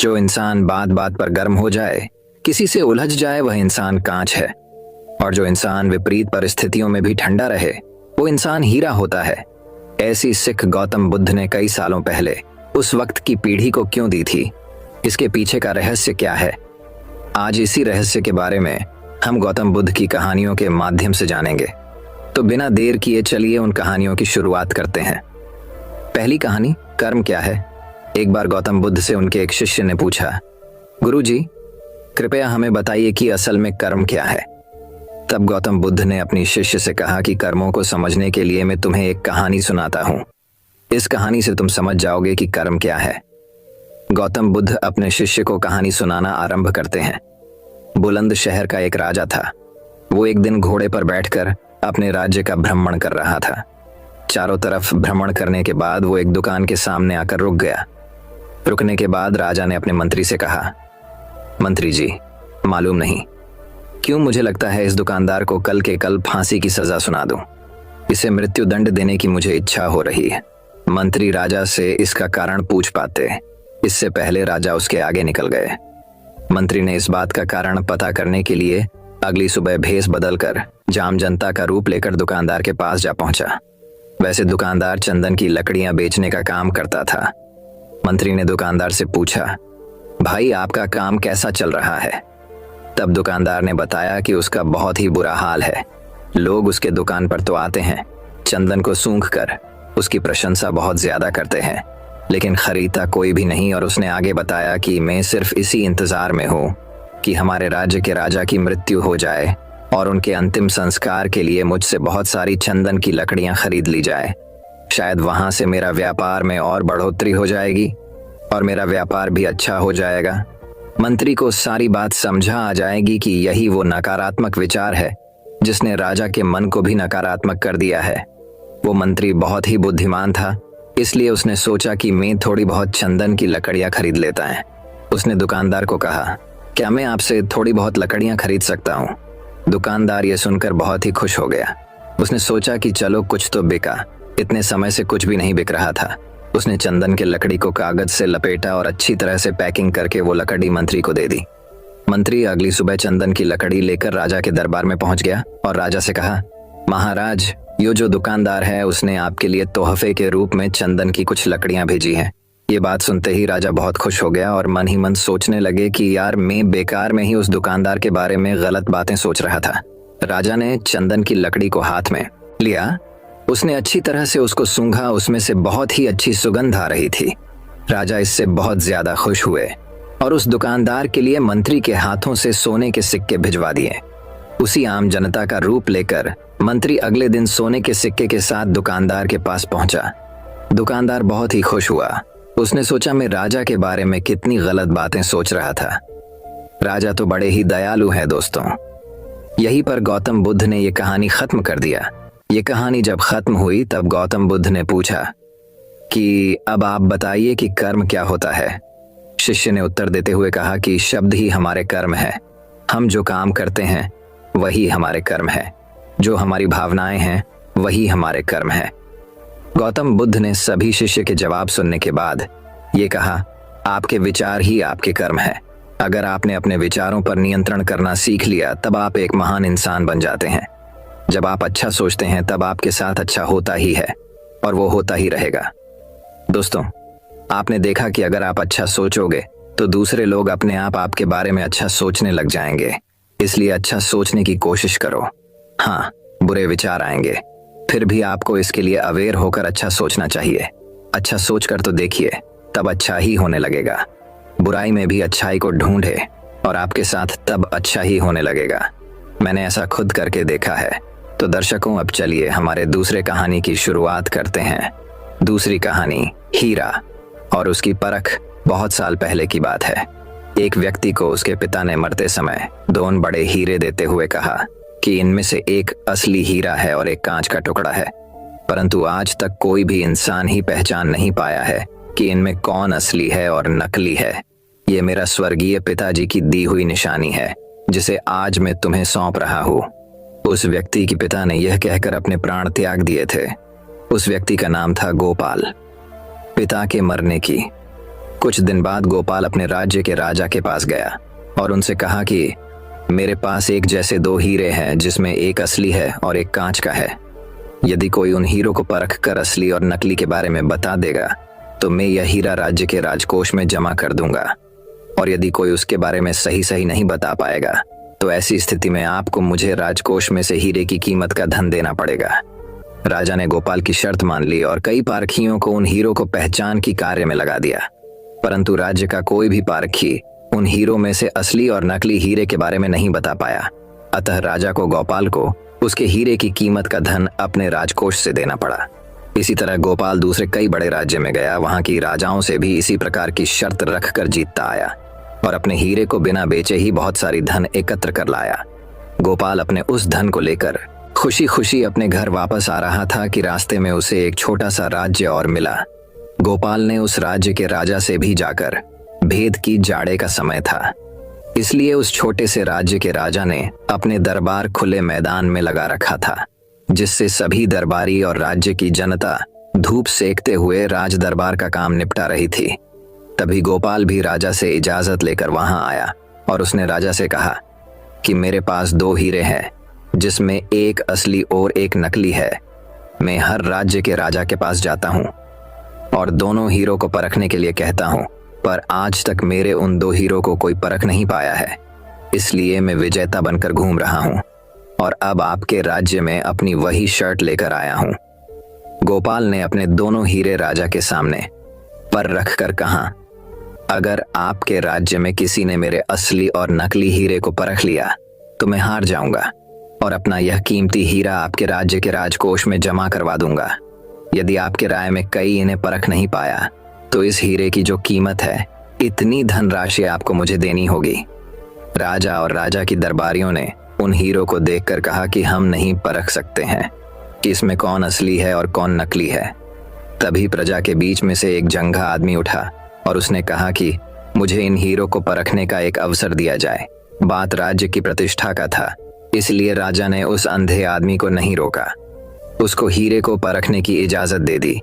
जो इंसान बात बात पर गर्म हो जाए, किसी से उलझ जाए, वह इंसान कांच है। और जो इंसान विपरीत परिस्थितियों में भी ठंडा रहे, वो इंसान हीरा होता है। ऐसी सीख गौतम बुद्ध ने कई सालों पहले उस वक्त की पीढ़ी को क्यों दी थी? इसके पीछे का रहस्य क्या है? आज इसी रहस्य के बारे में हम गौतम बुद्ध की कहानियों के माध्यम से जानेंगे। तो बिना देर किए चलिए उन कहानियों की शुरुआत करते हैं। पहली कहानी, कर्म क्या है। एक बार गौतम बुद्ध से उनके एक शिष्य ने पूछा, गुरुजी, कृपया हमें बताइए कि असल में कर्म क्या है। तब गौतम बुद्ध ने अपनी शिष्य से कहा कि कर्मों को समझने के लिए मैं तुम्हें एक कहानी सुनाता हूं। इस कहानी से तुम समझ जाओगे कि कर्म क्या है। गौतम बुद्ध अपने शिष्य को कहानी सुनाना आरंभ करते हैं। बुलंद शहर का एक राजा था। वो एक दिन घोड़े पर बैठकर अपने राज्य का भ्रमण कर रहा था। चारों तरफ भ्रमण करने के बाद वो एक दुकान के सामने आकर रुक गया। रुकने के बाद राजा ने अपने मंत्री से कहा, मंत्री जी, मालूम नहीं क्यों मुझे लगता है इस दुकानदार को कल के कल फांसी की सजा सुना दूं। इसे मृत्यु दंड देने की मुझे इच्छा हो रही है। मंत्री राजा से इसका कारण पूछ पाते, इससे पहले राजा उसके आगे निकल गए। मंत्री ने इस बात का कारण पता करने के लिए अगली सुबह भेष बदलकर जाम जनता का रूप लेकर दुकानदार के पास जा पहुंचा। वैसे दुकानदार चंदन की लकड़ियां बेचने का काम करता था। मंत्री ने दुकानदार से पूछा, भाई आपका काम कैसा चल रहा है? तब दुकानदार ने बताया कि उसका बहुत ही बुरा हाल है। लोग उसके दुकान पर तो आते हैं, चंदन को सूंघकर उसकी प्रशंसा बहुत ज्यादा करते हैं, लेकिन खरीदता कोई भी नहीं। और उसने आगे बताया कि मैं सिर्फ इसी इंतजार में हूँ कि हमारे राज्य के राजा की मृत्यु हो जाए और उनके अंतिम संस्कार के लिए मुझसे बहुत सारी चंदन की लकड़ियां खरीद ली जाए। शायद वहां से मेरा व्यापार में और बढ़ोतरी हो जाएगी और मेरा व्यापार भी अच्छा हो जाएगा। मंत्री को सारी बात समझा आ जाएगी कि यही वो नकारात्मक विचार है जिसने राजा के मन को भी नकारात्मक कर दिया है। वो मंत्री बहुत ही बुद्धिमान था, इसलिए उसने सोचा कि मैं थोड़ी बहुत चंदन की लकड़ियां खरीद लेता है। उसने दुकानदार को कहा, क्या मैं आपसे थोड़ी बहुत लकड़ियां खरीद सकता हूँ? दुकानदार ये सुनकर बहुत ही खुश हो गया। उसने सोचा कि चलो कुछ तो बिका। इतने समय से कुछ भी नहीं बिक रहा था। उसने चंदन के लकड़ी को कागज से लपेटा और अच्छी तरह से पैकिंग करके वो लकड़ी मंत्री को दे दी। मंत्री अगली सुबह चंदन की लकड़ी लेकर राजा के दरबार में पहुंच गया और राजा से कहा, महाराज, ये जो दुकानदार है उसने आपके लिए तोहफे के रूप में चंदन की कुछ लकड़ियां भेजी हैं। ये बात सुनते ही राजा बहुत खुश हो गया और मन ही मन सोचने लगे कि यार, मैं बेकार में ही उस दुकानदार के बारे में गलत बातें सोच रहा था। राजा ने चंदन की लकड़ी को हाथ में लिया। उसने अच्छी तरह से उसको सूंघा। उसमें से बहुत ही अच्छी सुगंध आ रही थी। राजा इससे बहुत ज्यादा खुश हुए और उस दुकानदार के लिए मंत्री के हाथों से सोने के सिक्के भिजवा दिए। उसी आम जनता का रूप लेकर मंत्री अगले दिन सोने के सिक्के के साथ दुकानदार के पास पहुंचा। दुकानदार बहुत ही खुश हुआ। उसने सोचा, मैं राजा के बारे में कितनी गलत बातें सोच रहा था। राजा तो बड़े ही दयालु है दोस्तों। यहीं पर गौतम बुद्ध ने यह कहानी खत्म कर दिया। ये कहानी जब खत्म हुई तब गौतम बुद्ध ने पूछा कि अब आप बताइए कि कर्म क्या होता है। शिष्य ने उत्तर देते हुए कहा कि शब्द ही हमारे कर्म है। हम जो काम करते हैं वही हमारे कर्म है। जो हमारी भावनाएं हैं वही हमारे कर्म है। गौतम बुद्ध ने सभी शिष्य के जवाब सुनने के बाद ये कहा, आपके विचार ही आपके कर्म है। अगर आपने अपने विचारों पर नियंत्रण करना सीख लिया तब आप एक महान इंसान बन जाते हैं। जब आप अच्छा सोचते हैं तब आपके साथ अच्छा होता ही है और वो होता ही रहेगा। दोस्तों, आपने देखा कि अगर आप अच्छा सोचोगे तो दूसरे लोग अपने आप आपके बारे में अच्छा सोचने लग जाएंगे। इसलिए अच्छा सोचने की कोशिश करो। हाँ, बुरे विचार आएंगे, फिर भी आपको इसके लिए अवेयर होकर अच्छा सोचना चाहिए। अच्छा सोचकर तो देखिए, तब अच्छा ही होने लगेगा। बुराई में भी अच्छाई को ढूंढे और आपके साथ तब अच्छा ही होने लगेगा। मैंने ऐसा खुद करके देखा है। तो दर्शकों, अब चलिए हमारे दूसरे कहानी की शुरुआत करते हैं। दूसरी कहानी, हीरा और उसकी परख। बहुत साल पहले की बात है। एक व्यक्ति को उसके पिता ने मरते समय 2 बड़े हीरे देते हुए कहा कि इनमें से एक असली हीरा है और एक कांच का टुकड़ा है। परंतु आज तक कोई भी इंसान ही पहचान नहीं पाया है कि इनमें कौन असली है और नकली है। ये मेरा स्वर्गीय पिताजी की दी हुई निशानी है जिसे आज मैं तुम्हें सौंप रहा हूँ। उस व्यक्ति के पिता ने यह कहकर अपने प्राण त्याग दिए थे। उस व्यक्ति का नाम था गोपाल। पिता के मरने की कुछ दिन बाद गोपाल अपने राज्य के राजा के पास गया और उनसे कहा कि मेरे पास एक जैसे दो हीरे हैं, जिसमें एक असली है और एक कांच का है। यदि कोई उन हीरों को परख कर असली और नकली के बारे में बता देगा तो मैं यह हीरा राज्य के राजकोष में जमा कर दूंगा, और यदि कोई उसके बारे में सही सही नहीं बता पाएगा तो ऐसी स्थिति में आपको मुझे राजकोष में से हीरे की कीमत का धन देना पड़ेगा। राजा ने गोपाल की शर्त मान ली और कई पारखियों को उन हीरों को पहचान की कार्य में लगा दिया, परंतु राज्य का कोई भी पारखी उन हीरों में से असली और नकली हीरे के बारे में नहीं बता पाया। अतः राजा को गोपाल को उसके हीरे की कीमत का धन अपने राजकोष से देना पड़ा। इसी तरह गोपाल दूसरे कई बड़े राज्य में गया, वहां की राजाओं से भी इसी प्रकार की शर्त रखकर जीतता आया और अपने हीरे को बिना बेचे ही बहुत सारी धन एकत्र कर लाया। गोपाल अपने उस धन को लेकर खुशी खुशी अपने घर वापस आ रहा था कि रास्ते में उसे एक छोटा सा राज्य और मिला। गोपाल ने उस राज्य के राजा से भी जाकर भेद की, जाड़े का समय था, इसलिए उस छोटे से राज्य के राजा ने अपने दरबार खुले मैदान में लगा रखा था, जिससे सभी दरबारी और राज्य की जनता धूप सेकते हुए राज दरबार का काम निपटा रही थी। तभी गोपाल भी राजा से इजाजत लेकर वहां आया और उसने राजा से कहा कि मेरे पास दो हीरे हैं, जिसमें एक असली और एक नकली है। मैं हर राज्य के राजा के पास जाता हूं और दोनों हीरो को परखने के लिए कहता हूं, पर आज तक मेरे उन दो हीरो को कोई परख नहीं पाया है। इसलिए मैं विजेता बनकर घूम रहा हूं और अब आपके राज्य में अपनी वही शर्ट लेकर आया हूं। गोपाल ने अपने दोनों हीरे राजा के सामने पर रखकर कहा, अगर आपके राज्य में किसी ने मेरे असली और नकली हीरे को परख लिया तो मैं हार जाऊंगा और अपना यह कीमती हीरा आपके राज्य के राजकोष में जमा करवा दूंगा। यदि आपके राय में कई इन्हें परख नहीं पाया तो इस हीरे की जो कीमत है, इतनी धनराशि आपको मुझे देनी होगी। राजा और राजा की दरबारियों ने उन हीरो को देखकर कहा कि हम नहीं परख सकते हैं कि इसमें कौन असली है और कौन नकली है। तभी प्रजा के बीच में से एक जंघा आदमी उठा और उसने कहा कि मुझे इन हीरो को परखने का एक अवसर दिया जाए। बात राज्य की प्रतिष्ठा का था, इसलिए राजा ने उस अंधे आदमी को नहीं रोका, उसको हीरे को परखने की इजाजत दे दी।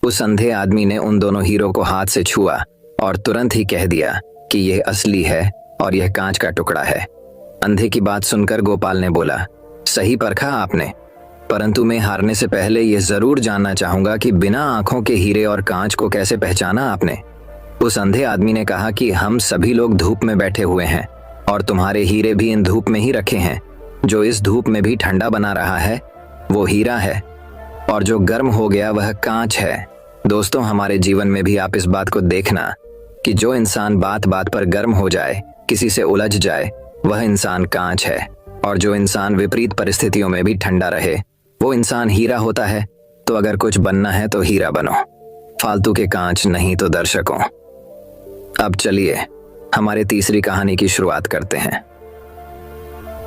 उस अंधे आदमी ने उन दोनों हीरो को हाथ से छुआ और तुरंत ही कह दिया कि यह असली है और यह कांच का टुकड़ा है। अंधे की बात सुनकर गोपाल ने बोला, सही परखा आपने, परंतु मैं हारने से पहले यह जरूर जानना चाहूंगा कि बिना आंखों के हीरे और कांच को कैसे पहचाना आपने। उस अंधे आदमी ने कहा कि हम सभी लोग धूप में बैठे हुए हैं और तुम्हारे हीरे भी इन धूप में ही रखे हैं। जो इस धूप में भी ठंडा बना रहा है वो हीरा है, और जो गर्म हो गया वह कांच है। दोस्तों, हमारे जीवन में भी आप इस बात को देखना कि जो इंसान बात बात पर गर्म हो जाए, किसी से उलझ जाए, वह इंसान कांच है, और जो इंसान विपरीत परिस्थितियों में भी ठंडा रहे वो इंसान हीरा होता है। तो अगर कुछ बनना है तो हीरा बनो, फालतू के कांच नहीं। तो दर्शकों, अब चलिए हमारे तीसरी कहानी की शुरुआत करते हैं।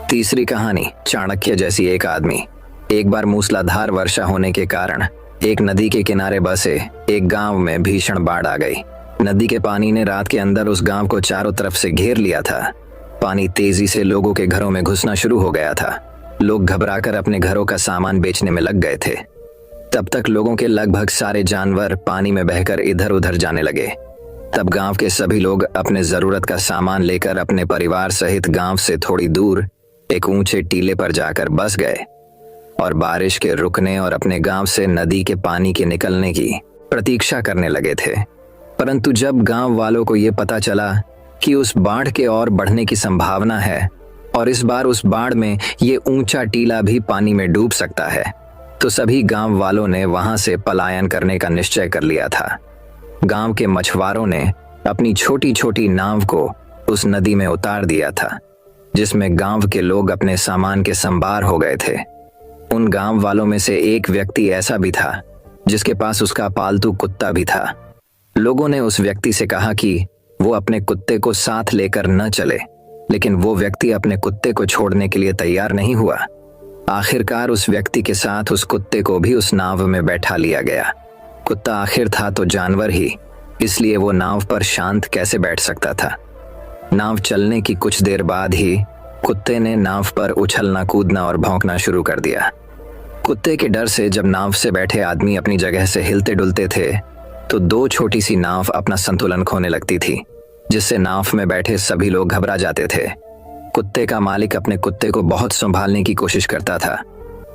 तीसरी कहानी, चाणक्य जैसी एक आदमी। एक बार मूसलाधार वर्षा होने के कारण एक नदी के किनारे बसे एक गांव में भीषण बाढ़ आ गई। नदी के पानी ने रात के अंदर उस गांव को चारों तरफ से घेर लिया था। पानी तेजी से लोगों के घरों में घुसना शुरू हो गया था। लोग घबराकर अपने घरों का सामान बेचने में लग गए थे। तब तक लोगों के लगभग सारे जानवर पानी में बहकर इधर उधर जाने लगे। तब गांव के सभी लोग अपने जरूरत का सामान लेकर अपने परिवार सहित गांव से थोड़ी दूर एक ऊंचे टीले पर जाकर बस गए और बारिश के रुकने और अपने गांव से नदी के पानी के निकलने की प्रतीक्षा करने लगे थे। परंतु जब गांव वालों को यह पता चला कि उस बाढ़ के और बढ़ने की संभावना है और इस बार उस बाढ़ में ये ऊंचा टीला भी पानी में डूब सकता है, तो सभी गांव वालों ने वहां से पलायन करने का निश्चय कर लिया था। गांव के मछुआरों ने अपनी छोटी छोटी नाव को उस नदी में उतार दिया था, जिसमें गांव के लोग अपने सामान के संभार हो गए थे। उन गांव वालों में से एक व्यक्ति ऐसा भी था जिसके पास उसका पालतू कुत्ता भी था। लोगों ने उस व्यक्ति से कहा कि वो अपने कुत्ते को साथ लेकर न चले, लेकिन वो व्यक्ति अपने कुत्ते को छोड़ने के लिए तैयार नहीं हुआ। आखिरकार उस व्यक्ति के साथ उस कुत्ते को भी उस नाव में बैठा लिया गया। कुत्ता आखिर था तो जानवर ही, इसलिए वो नाव पर शांत कैसे बैठ सकता था। नाव चलने की कुछ देर बाद ही कुत्ते ने नाव पर उछलना कूदना और भौंकना शुरू कर दिया। कुत्ते के डर से जब नाव से बैठे आदमी अपनी जगह से हिलते डुलते थे तो दो छोटी सी नाव अपना संतुलन खोने लगती थी, जिससे नाव में बैठे सभी लोग घबरा जाते थे। कुत्ते का मालिक अपने कुत्ते को बहुत संभालने की कोशिश करता था,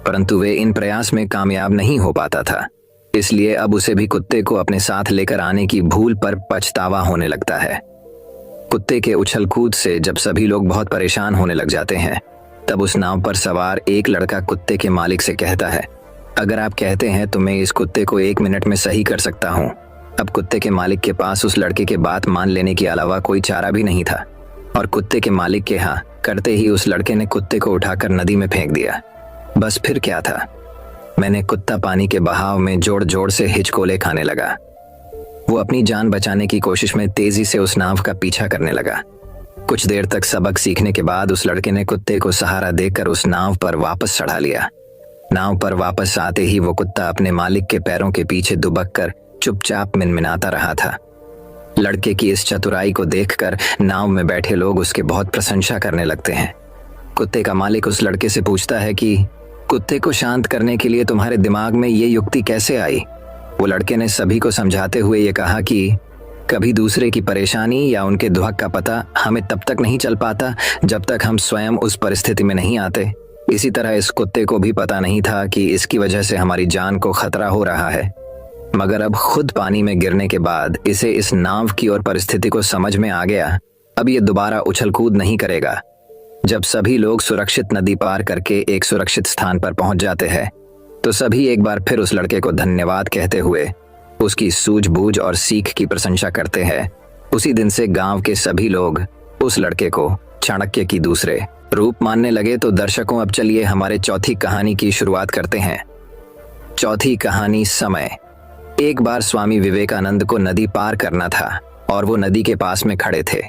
परंतु वे इन प्रयास में कामयाब नहीं हो पाता था। इसलिए अब उसे भी कुत्ते को अपने साथ लेकर आने की भूल पर पछतावा होने लगता है। कुत्ते के उछल कूद से जब सभी लोग बहुत परेशान होने लग जाते हैं, तब उस नाव पर सवार एक लड़का कुत्ते के मालिक से कहता है, अगर आप कहते हैं तो मैं इस कुत्ते को 1 मिनट में सही कर सकता हूँ। अब कुत्ते के मालिक के पास उस लड़के के बात मान लेने के अलावा कोई चारा भी नहीं था, और कुत्ते के मालिक के हाँ करते ही उस लड़के ने कुत्ते को उठाकर नदी में फेंक दिया। बस फिर क्या था, मैंने कुत्ता पानी के बहाव में जोर जोर से हिचकोले खाने लगा। वो अपनी जान बचाने की कोशिश में तेजी से उस नाव का पीछा करने लगा। कुछ देर तक सबक सीखने के बाद उस लड़के ने कुत्ते को सहारा देकर उस नाव पर वापस चढ़ा लिया। नाव पर वापस आते ही वो कुत्ता अपने मालिक के पैरों के पीछे दुबक कर चुपचाप मिनमिनाता रहा था। लड़के की इस चतुराई को देखकर नाव में बैठे लोग उसके बहुत प्रशंसा करने लगते हैं। कुत्ते का मालिक उस लड़के से पूछता है कि कुत्ते को शांत करने के लिए तुम्हारे दिमाग में ये युक्ति कैसे आई? वो लड़के ने सभी को समझाते हुए ये कहा कि कभी दूसरे की परेशानी या उनके दुख का पता हमें तब तक नहीं चल पाता जब तक हम स्वयं उस परिस्थिति में नहीं आते। इसी तरह इस कुत्ते को भी पता नहीं था कि इसकी वजह से हमारी जान को खतरा हो रहा है, मगर अब खुद पानी में गिरने के बाद इसे इस नाव की और परिस्थिति को समझ में आ गया। अब ये दोबारा उछल कूद नहीं करेगा। जब सभी लोग सुरक्षित नदी पार करके एक सुरक्षित स्थान पर पहुंच जाते हैं, तो सभी एक बार फिर उस लड़के को धन्यवाद कहते हुए उसकी सूझबूझ और सीख की प्रशंसा करते हैं। उसी दिन से गांव के सभी लोग उस लड़के को चाणक्य की दूसरे रूप मानने लगे। तो दर्शकों, अब चलिए हमारे चौथी कहानी की शुरुआत करते हैं। चौथी कहानी, समय। एक बार स्वामी विवेकानंद को नदी पार करना था और वो नदी के पास में खड़े थे।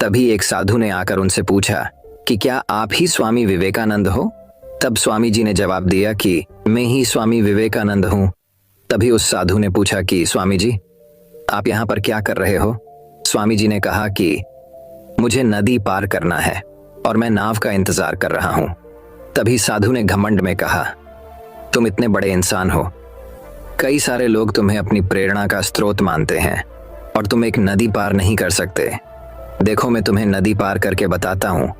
तभी एक साधु ने आकर उनसे पूछा कि क्या आप ही स्वामी विवेकानंद हो? तब स्वामी जी ने जवाब दिया कि मैं ही स्वामी विवेकानंद हूँ। तभी उस साधु ने पूछा कि स्वामी जी, आप यहाँ पर क्या कर रहे हो? स्वामी जी ने कहा कि मुझे नदी पार करना है और मैं नाव का इंतजार कर रहा हूँ। तभी साधु ने घमंड में कहा, तुम इतने बड़े इंसान हो, कई सारे लोग तुम्हें अपनी प्रेरणा का स्रोत मानते हैं और तुम एक नदी पार नहीं कर सकते। देखो, मैं तुम्हें नदी पार करके बताता हूँ।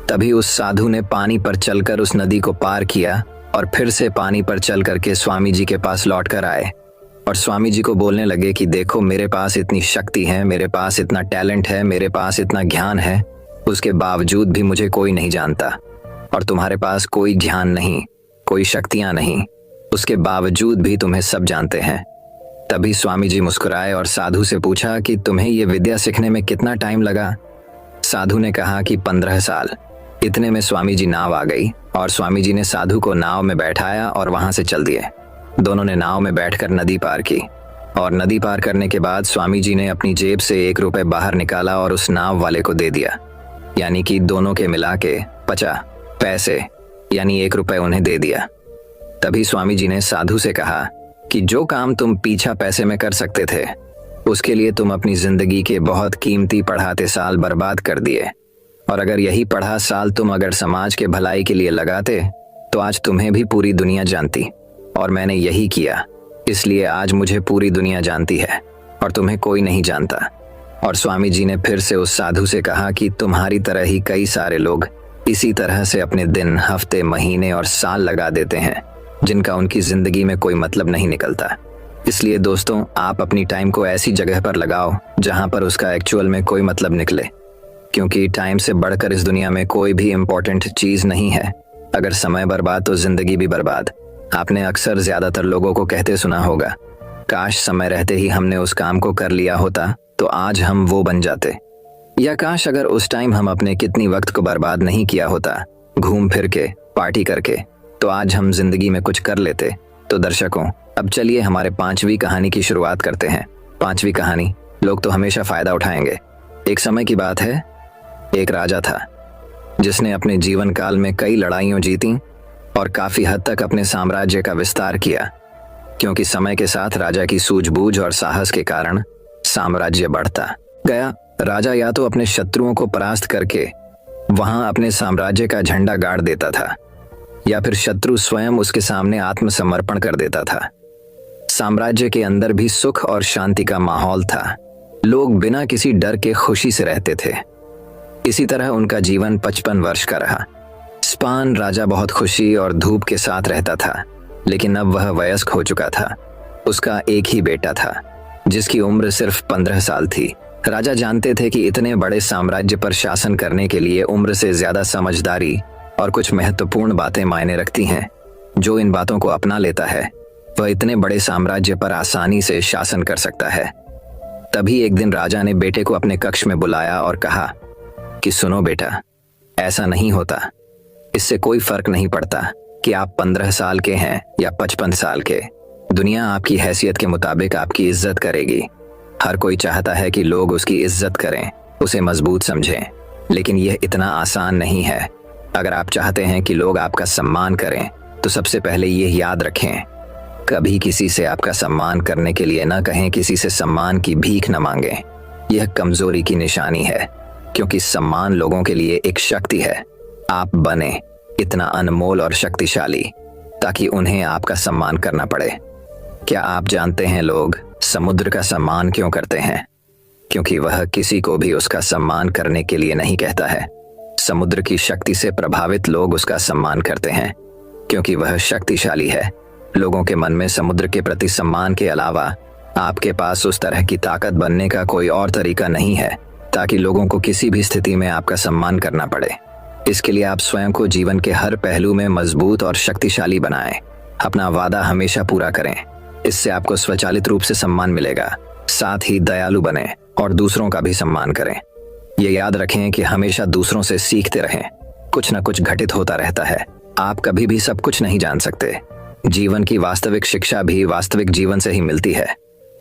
तभी उस साधु ने पानी पर चलकर उस नदी को पार किया और फिर से पानी पर चल करके स्वामी जी के पास लौट कर आए और स्वामी जी को बोलने लगे कि देखो, मेरे पास इतनी शक्ति है, मेरे पास इतना टैलेंट है, मेरे पास इतना ज्ञान है, उसके बावजूद भी मुझे कोई नहीं जानता। और तुम्हारे पास कोई ज्ञान नहीं, कोई शक्तियां नहीं, उसके बावजूद भी तुम्हें सब जानते हैं। तभी स्वामी जी मुस्कुराए और साधु से पूछा कि तुम्हें ये विद्या सीखने में कितना टाइम लगा? साधु ने कहा कि 15 साल। इतने में स्वामी जी नाव आ गई और स्वामी जी ने साधु को नाव में बैठाया और वहां से चल दिए। दोनों ने नाव में बैठकर नदी पार की और नदी पार करने के बाद स्वामी जी ने अपनी जेब से 1 रुपए बाहर निकाला और उस नाव वाले को दे दिया, यानी कि दोनों के मिला के 50 पैसे यानी 1 रुपए उन्हें दे दिया। तभी स्वामी जी ने साधु से कहा कि जो काम तुम पीछा पैसे में कर सकते थे, उसके लिए तुम अपनी जिंदगी के बहुत कीमती पढ़ाते साल बर्बाद कर दिए, और अगर यही पढ़ा साल तुम अगर समाज के भलाई के लिए लगाते तो आज तुम्हें भी पूरी दुनिया जानती, और मैंने यही किया, इसलिए आज मुझे पूरी दुनिया जानती है और तुम्हें कोई नहीं जानता। और स्वामी जी ने फिर से उस साधु से कहा कि तुम्हारी तरह ही कई सारे लोग इसी तरह से अपने दिन, हफ्ते, महीने और साल लगा देते हैं, जिनका उनकी जिंदगी में कोई मतलब नहीं निकलता। इसलिए दोस्तों, आप अपनी टाइम को ऐसी जगह पर लगाओ जहां पर उसका एक्चुअल में कोई मतलब निकले, क्योंकि टाइम से बढ़कर इस दुनिया में कोई भी इम्पोर्टेंट चीज नहीं है। अगर समय बर्बाद तो जिंदगी भी बर्बाद। आपने अक्सर ज्यादातर लोगों को कहते सुना होगा, काश समय रहते ही हमने उस काम को कर लिया होता तो आज हम वो बन जाते, या काश अगर उस टाइम हम अपने कितनी वक्त को बर्बाद नहीं किया होता घूम फिर के, पार्टी करके, तो आज हम जिंदगी में कुछ कर लेते। तो दर्शकों, अब चलिए हमारे 5वीं कहानी की शुरुआत करते हैं। 5वीं कहानी, लोग तो हमेशा फायदा उठाएंगे। एक समय की बात है, एक राजा था जिसने अपने जीवन काल में कई लड़ाइयां जीती और काफी हद तक अपने साम्राज्य का विस्तार किया, क्योंकि समय के साथ राजा की सूझबूझ और साहस के कारण साम्राज्य बढ़ता गया। राजा या तो अपने शत्रुओं को परास्त करके वहां अपने साम्राज्य का झंडा गाड़ देता था, या फिर शत्रु स्वयं उसके सामने आत्मसमर्पण कर देता था। साम्राज्य के अंदर भी सुख और शांति का माहौल था। लोग बिना किसी डर के खुशी से रहते थे। इसी तरह उनका जीवन 55 वर्ष का रहा। स्पान राजा बहुत खुशी और धूप के साथ रहता था, लेकिन अब वह वयस्क हो चुका था। उसका एक ही बेटा था जिसकी उम्र सिर्फ 15 साल थी। राजा जानते थे कि इतने बड़े साम्राज्य पर शासन करने के लिए उम्र से ज्यादा समझदारी और कुछ महत्वपूर्ण बातें मायने रखती हैं। जो इन बातों को अपना लेता है वह इतने बड़े साम्राज्य पर आसानी से शासन कर सकता है। तभी एक दिन राजा ने बेटे को अपने कक्ष में बुलाया और कहा कि सुनो बेटा, ऐसा नहीं होता। इससे कोई फर्क नहीं पड़ता कि आप 15 साल के हैं या 55 साल के। दुनिया आपकी हैसियत के मुताबिक आपकी इज्जत करेगी। हर कोई चाहता है कि लोग उसकी इज्जत करें, उसे मजबूत समझें, लेकिन यह इतना आसान नहीं है। अगर आप चाहते हैं कि लोग आपका सम्मान करें तो सबसे पहले यह याद रखें, कभी किसी से आपका सम्मान करने के लिए न कहें, किसी से सम्मान की भीख न मांगें। यह कमजोरी की निशानी है, क्योंकि सम्मान लोगों के लिए एक शक्ति है। आप बने इतना अनमोल और शक्तिशाली ताकि उन्हें आपका सम्मान करना पड़े। क्या आप जानते हैं लोग समुद्र का सम्मान क्यों करते हैं? क्योंकि वह किसी को भी उसका सम्मान करने के लिए नहीं कहता है। समुद्र की शक्ति से प्रभावित लोग उसका सम्मान करते हैं क्योंकि वह शक्तिशाली है। लोगों के मन में समुद्र के प्रति सम्मान के अलावा आपके पास उस तरह की ताकत बनने का कोई और तरीका नहीं है ताकि लोगों को किसी भी स्थिति में आपका सम्मान करना पड़े। इसके लिए आप स्वयं को जीवन के हर पहलू में मजबूत और शक्तिशाली बनाएं। अपना वादा हमेशा पूरा करें, इससे आपको स्वचालित रूप से सम्मान मिलेगा। साथ ही दयालु बने और दूसरों का भी सम्मान करें। ये याद रखें कि हमेशा दूसरों से सीखते रहें। कुछ न कुछ घटित होता रहता है। आप कभी भी सब कुछ नहीं जान सकते। जीवन की वास्तविक शिक्षा भी वास्तविक जीवन से ही मिलती है।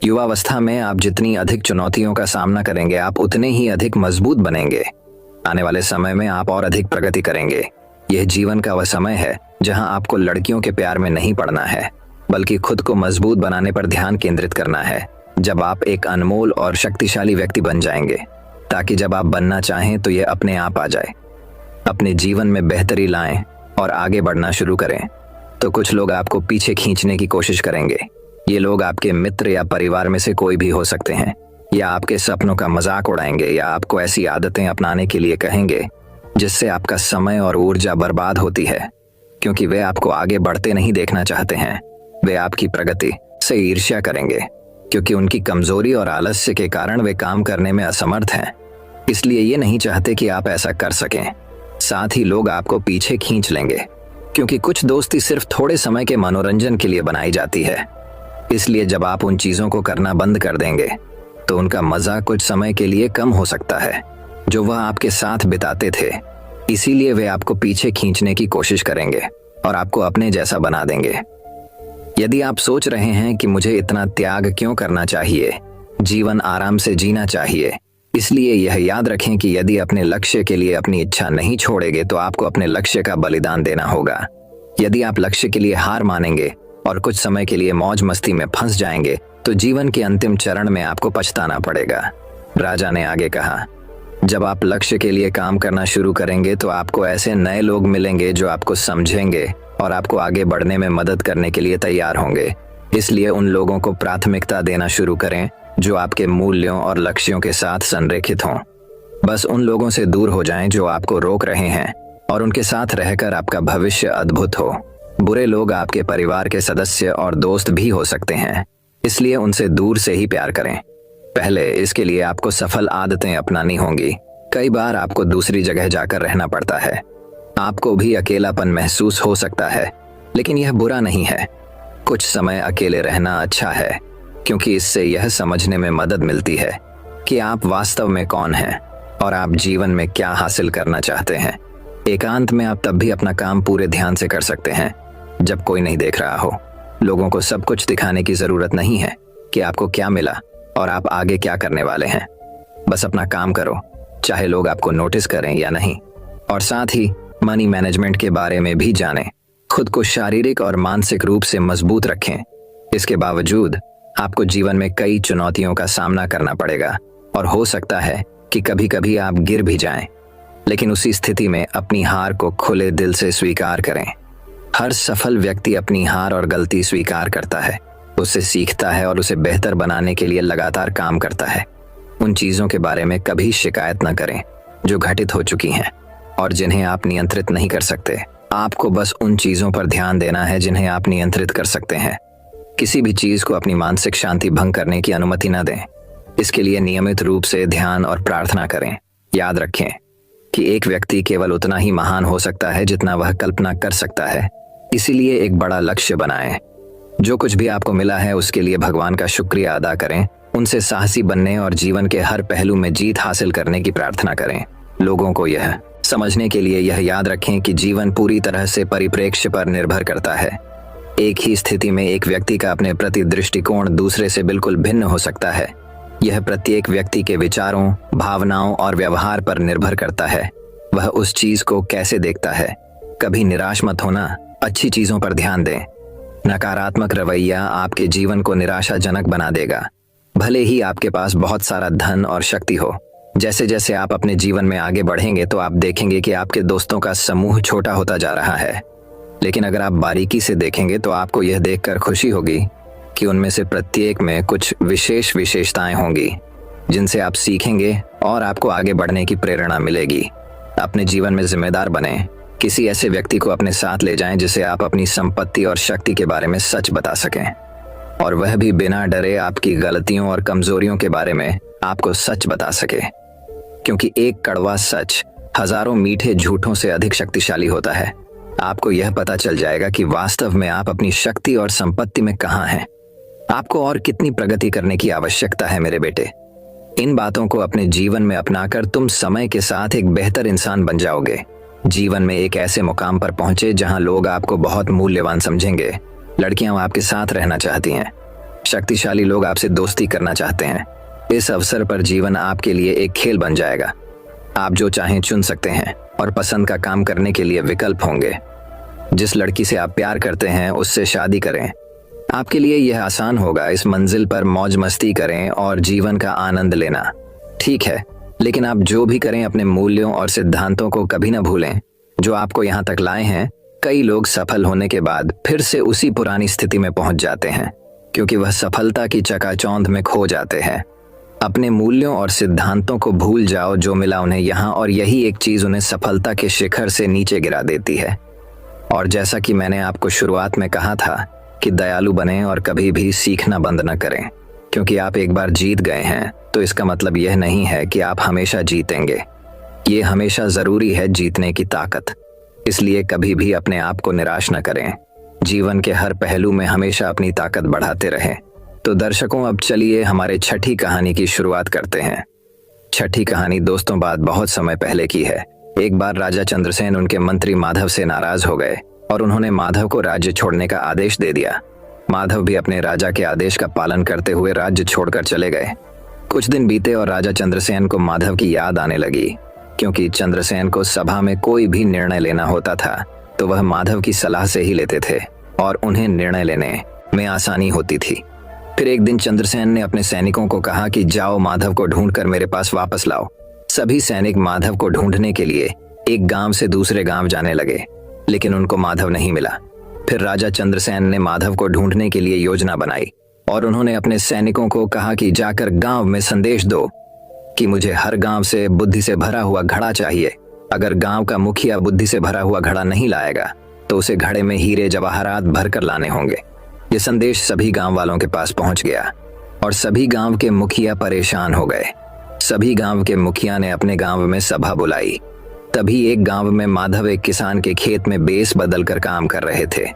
युवावस्था में आप जितनी अधिक चुनौतियों का सामना करेंगे, आप उतने ही अधिक मजबूत बनेंगे। आने वाले समय में आप और अधिक प्रगति करेंगे। यह जीवन का वह समय है जहां आपको लड़कियों के प्यार में नहीं पड़ना है, बल्कि खुद को मजबूत बनाने पर ध्यान केंद्रित करना है। जब आप एक अनमोल और शक्तिशाली व्यक्ति बन जाएंगे, ताकि जब आप बनना चाहें तो यह अपने आप आ जाए। अपने जीवन में बेहतरी लाएं और आगे बढ़ना शुरू करें। तो कुछ लोग आपको पीछे खींचने की कोशिश करेंगे। ये लोग आपके मित्र या परिवार में से कोई भी हो सकते हैं, या आपके सपनों का मजाक उड़ाएंगे, या आपको ऐसी आदतें अपनाने के लिए कहेंगे जिससे आपका समय और ऊर्जा बर्बाद होती है, क्योंकि वे आपको आगे बढ़ते नहीं देखना चाहते हैं। वे आपकी प्रगति से ईर्ष्या करेंगे क्योंकि उनकी कमजोरी और आलस्य के कारण वे काम करने में असमर्थ हैं। इसलिए ये नहीं चाहते कि आप ऐसा कर सकें। साथ ही लोग आपको पीछे खींच लेंगे, क्योंकि कुछ दोस्ती सिर्फ थोड़े समय के मनोरंजन के लिए बनाई जाती है। इसलिए जब आप उन चीजों को करना बंद कर देंगे तो उनका मजा कुछ समय के लिए कम हो सकता है जो वह आपके साथ बिताते थे। इसीलिए वे आपको पीछे खींचने की कोशिश करेंगे और आपको अपने जैसा बना देंगे। यदि आप सोच रहे हैं कि मुझे इतना त्याग क्यों करना चाहिए, जीवन आराम से जीना चाहिए, इसलिए यह याद रखें कि यदि अपने लक्ष्य के लिए अपनी इच्छा नहीं छोड़ेंगे तो आपको अपने लक्ष्य का बलिदान देना होगा। यदि आप लक्ष्य के लिए हार मानेंगे और कुछ समय के लिए मौज मस्ती में फंस जाएंगे तो जीवन के अंतिम चरण में आपको पछताना पड़ेगा। राजा ने आगे कहा, जब आप लक्ष्य के लिए काम करना शुरू करेंगे तो आपको ऐसे नए लोग मिलेंगे जो आपको समझेंगे और आपको आगे बढ़ने में मदद करने के लिए तैयार होंगे। इसलिए उन लोगों को प्राथमिकता देना शुरू करें जो आपके मूल्यों और लक्ष्यों के साथ संरेखित हों। बस उन लोगों से दूर हो जाएं जो आपको रोक रहे हैं और उनके साथ रहकर आपका भविष्य अद्भुत हो। बुरे लोग आपके परिवार के सदस्य और दोस्त भी हो सकते हैं, इसलिए उनसे दूर से ही प्यार करें। पहले इसके लिए आपको सफल आदतें अपनानी होंगी। कई बार आपको दूसरी जगह जाकर रहना पड़ता है। आपको भी अकेलापन महसूस हो सकता है, लेकिन यह बुरा नहीं है। कुछ समय अकेले रहना अच्छा है, क्योंकि इससे यह समझने में मदद मिलती है कि आप वास्तव में कौन हैं और आप जीवन में क्या हासिल करना चाहते हैं। एकांत में आप तब भी अपना काम पूरे ध्यान से कर सकते हैं जब कोई नहीं देख रहा हो। लोगों को सब कुछ दिखाने की जरूरत नहीं है कि आपको क्या मिला और आप आगे क्या करने वाले हैं। बस अपना काम करो, चाहे लोग आपको नोटिस करें या नहीं। और साथ ही मनी मैनेजमेंट के बारे में भी जानें। खुद को शारीरिक और मानसिक रूप से मजबूत रखें। इसके बावजूद आपको जीवन में कई चुनौतियों का सामना करना पड़ेगा और हो सकता है कि कभी कभी आप गिर भी जाएं, लेकिन उसी स्थिति में अपनी हार को खुले दिल से स्वीकार करें। हर सफल व्यक्ति अपनी हार और गलती स्वीकार करता है उससे सीखता है और उसे बेहतर बनाने के लिए लगातार काम करता है। उन चीजों के बारे में कभी शिकायत न करें जो घटित हो चुकी हैं और जिन्हें आप नियंत्रित नहीं कर सकते। आपको बस उन चीजों पर ध्यान देना है जिन्हें आप नियंत्रित कर सकते हैं। किसी भी चीज को अपनी मानसिक शांति भंग करने की अनुमति न दें। इसके लिए नियमित रूप से ध्यान और प्रार्थना करें। याद रखें कि एक व्यक्ति केवल उतना ही महान हो सकता है जितना वह कल्पना कर सकता है। इसीलिए एक बड़ा लक्ष्य बनाएं। जो कुछ भी आपको मिला है उसके लिए भगवान का शुक्रिया अदा करें। उनसे साहसी बनने और जीवन के हर पहलू में जीत हासिल करने की प्रार्थना करें। लोगों को यह समझने के लिए यह याद रखें कि जीवन पूरी तरह से परिप्रेक्ष्य पर निर्भर करता है। एक ही स्थिति में एक व्यक्ति का अपने प्रति दृष्टिकोण दूसरे से बिल्कुल भिन्न हो सकता है। यह प्रत्येक व्यक्ति के विचारों, भावनाओं और व्यवहार पर निर्भर करता है। वह उस चीज को कैसे देखता है। कभी निराश मत होना, अच्छी चीजों पर ध्यान दें। नकारात्मक रवैया आपके जीवन को निराशाजनक बना देगा। भले ही आपके पास बहुत सारा धन और शक्ति हो, जैसे जैसे आप अपने जीवन में आगे बढ़ेंगे तो आप देखेंगे कि आपके दोस्तों का समूह छोटा होता जा रहा है। लेकिन अगर आप बारीकी से देखेंगे तो आपको यह देखकर खुशी होगी कि उनमें से प्रत्येक में कुछ विशेष विशेषताएं होंगी जिनसे आप सीखेंगे और आपको आगे बढ़ने की प्रेरणा मिलेगी। अपने जीवन में जिम्मेदार बने। किसी ऐसे व्यक्ति को अपने साथ ले जाएं जिसे आप अपनी संपत्ति और शक्ति के बारे में सच बता सकें, और वह भी बिना डरे आपकी गलतियों और कमजोरियों के बारे में आपको सच बता सके। क्योंकि एक कड़वा सच हजारों मीठे झूठों से अधिक शक्तिशाली होता है। आपको यह पता चल जाएगा कि वास्तव में आप अपनी शक्ति और संपत्ति में कहां हैं। आपको और कितनी प्रगति करने की आवश्यकता है मेरे बेटे। इन बातों को अपने जीवन में अपनाकर तुम समय के साथ एक बेहतर इंसान बन जाओगे। जीवन में एक ऐसे मुकाम पर पहुंचे जहां लोग आपको बहुत मूल्यवान समझेंगे। लड़कियां आपके साथ रहना चाहती हैं। शक्तिशाली लोग आपसे दोस्ती करना चाहते हैं। इस अवसर पर जीवन आपके लिए एक खेल बन जाएगा। आप जो चाहें चुन सकते हैं और पसंद का काम करने के लिए विकल्प होंगे। जिस लड़की से आप प्यार करते हैं उससे शादी करें। आपके लिए यह आसान होगा। इस मंजिल पर मौज मस्ती करें और जीवन का आनंद लेना। ठीक है, लेकिन आप जो भी करें अपने मूल्यों और सिद्धांतों को कभी न भूलें जो आपको यहाँ तक लाए हैं। कई लोग सफल होने के बाद फिर से उसी पुरानी स्थिति में पहुंच जाते हैं क्योंकि वह सफलता की चकाचौंध में खो जाते हैं। अपने मूल्यों और सिद्धांतों को भूल जाओ जो मिला उन्हें यहाँ, और यही एक चीज उन्हें सफलता के शिखर से नीचे गिरा देती है। और जैसा कि मैंने आपको शुरुआत में कहा था कि दयालु बने और कभी भी सीखना बंद न करें। क्योंकि आप एक बार जीत गए हैं तो इसका मतलब यह नहीं है कि आप हमेशा जीतेंगे। ये हमेशा जरूरी है जीतने की ताकत। इसलिए कभी भी अपने आप को निराश न करें। जीवन के हर पहलू में हमेशा अपनी ताकत बढ़ाते रहें। तो दर्शकों, अब चलिए हमारे छठी कहानी की शुरुआत करते हैं। छठी कहानी दोस्तों बात बहुत समय पहले की है। एक बार राजा चंद्रसेन उनके मंत्री माधव से नाराज हो गए और उन्होंने माधव को राज्य छोड़ने का आदेश दे दिया। माधव भी अपने राजा के आदेश का पालन करते हुए राज्य छोड़कर चले गए। कुछ दिन बीते और राजा चंद्रसेन को माधव की याद आने लगी। क्योंकि चंद्रसेन को सभा में कोई भी निर्णय लेना होता था तो वह माधव की सलाह से ही लेते थे और उन्हें निर्णय लेने में आसानी होती थी। फिर एक दिन चंद्रसेन ने अपने सैनिकों को कहा कि जाओ माधव को ढूंढकर मेरे पास वापस लाओ। सभी सैनिक माधव को ढूंढने के लिए एक गांव से दूसरे गांव जाने लगे, लेकिन उनको माधव नहीं मिला। फिर राजा चंद्रसेन ने माधव को ढूंढने के लिए योजना बनाई और उन्होंने अपने सैनिकों को कहा कि जाकर गांव में संदेश दो कि मुझे हर गांव से बुद्धि से भरा हुआ घड़ा चाहिए। अगर गांव का मुखिया बुद्धि से भरा हुआ घड़ा नहीं लाएगा तो उसे घड़े में हीरे जवाहरात भरकर लाने होंगे। ये संदेश सभी गांव वालों के पास पहुंच गया और सभी गांव के मुखिया परेशान हो गए। सभी गांव के मुखिया ने अपने गांव में सभा बुलाई। तभी एक गांव में माधव एक किसान के खेत में बेस बदल कर काम कर रहे थे।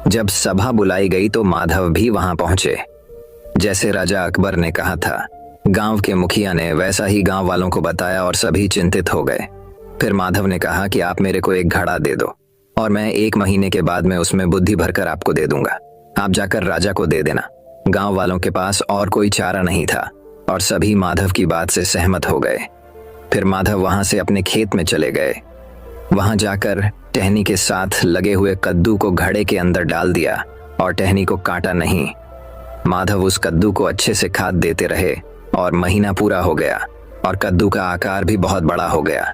जब सभा बुलाई गई तो माधव भी वहां पहुंचे। जैसे राजा अकबर ने कहा था, गांव के मुखिया ने वैसा ही गांव वालों को बताया और सभी चिंतित हो गए। फिर माधव ने कहा कि आप मेरे को एक घड़ा दे दो और मैं 1 महीने के बाद में उसमें बुद्धि भरकर आपको दे दूंगा। आप जाकर राजा को दे देना। गांव वालों के पास और कोई चारा नहीं था और सभी माधव की बात से सहमत हो गए। फिर माधव वहां से अपने खेत में चले गए। वहां जाकर टहनी के साथ लगे हुए कद्दू को घड़े के अंदर डाल दिया और टहनी को काटा नहीं। माधव उस कद्दू को अच्छे से खाद देते रहे और महीना पूरा हो गया और कद्दू का आकार भी बहुत बड़ा हो गया।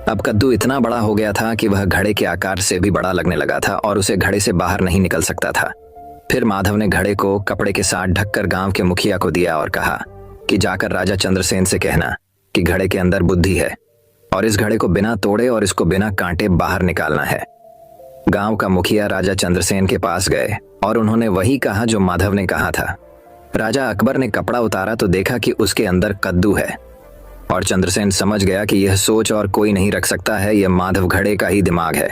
अब कद्दू इतना बड़ा हो गया था कि वह घड़े के आकार से भी बड़ा लगने लगा था और उसे घड़े से बाहर नहीं निकल सकता था। फिर माधव ने घड़े को कपड़े के साथ ढककर गांव के मुखिया को दिया और कहा कि जाकर राजा चंद्रसेन से कहना कि घड़े के अंदर बुद्धि है और इस घड़े को बिना तोड़े और इसको बिना कांटे बाहर निकालना है। गांव का मुखिया राजा चंद्रसेन के पास गए और उन्होंने वही कहा जो माधव ने कहा था। राजा अकबर ने कपड़ा उतारा तो देखा कि उसके अंदर कद्दू है और चंद्रसेन समझ गया कि यह सोच और कोई नहीं रख सकता है, यह माधव घड़े का ही दिमाग है।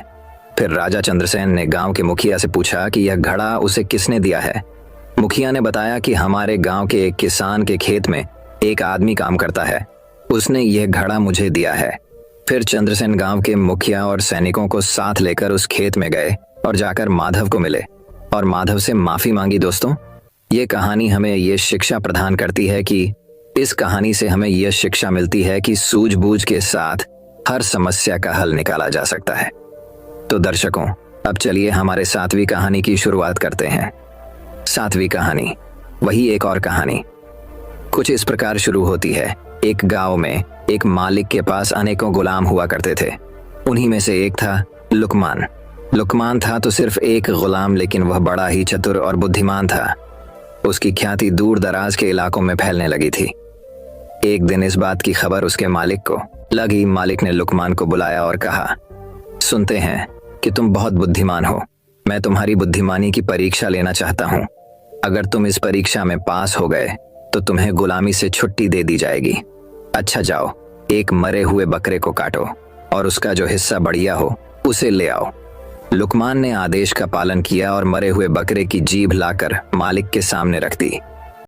फिर राजा चंद्रसेन ने गांव के मुखिया से पूछा कि यह घड़ा उसे किसने दिया है। मुखिया ने बताया कि हमारे गांव के एक किसान के खेत में एक आदमी काम करता है, उसने यह घड़ा मुझे दिया है। फिर चंद्रसेन गांव के मुखिया और सैनिकों को साथ लेकर उस खेत में गए और जाकर माधव को मिले और माधव से माफी मांगी। दोस्तों, ये कहानी हमें ये शिक्षा प्रदान करती है कि इस कहानी से हमें यह शिक्षा मिलती है कि सूझबूझ के साथ हर समस्या का हल निकाला जा सकता है। तो दर्शकों, अब चलिए हमारे 7वीं कहानी की शुरुआत करते हैं। 7वीं कहानी, वही एक और कहानी, कुछ इस प्रकार शुरू होती है। एक गांव में एक मालिक के पास अनेकों गुलाम हुआ करते थे। उन्हीं में से एक था लुकमान। लुकमान था तो सिर्फ एक गुलाम, लेकिन वह बड़ा ही चतुर और बुद्धिमान था। उसकी ख्याति दूर दराज के इलाकों में फैलने लगी थी। एक दिन इस बात की खबर उसके मालिक को लगी। मालिक ने लुकमान को बुलाया और कहा, सुनते हैं कि तुम बहुत बुद्धिमान हो, मैं तुम्हारी बुद्धिमानी की परीक्षा लेना चाहता हूँ। अगर तुम इस परीक्षा में पास हो गए तो तुम्हें गुलामी से छुट्टी दे दी जाएगी। अच्छा जाओ, एक मरे हुए बकरे को काटो और उसका जो हिस्सा बढ़िया हो उसे ले आओ। लुकमान ने आदेश का पालन किया और मरे हुए बकरे की जीभ लाकर मालिक के सामने रख दी।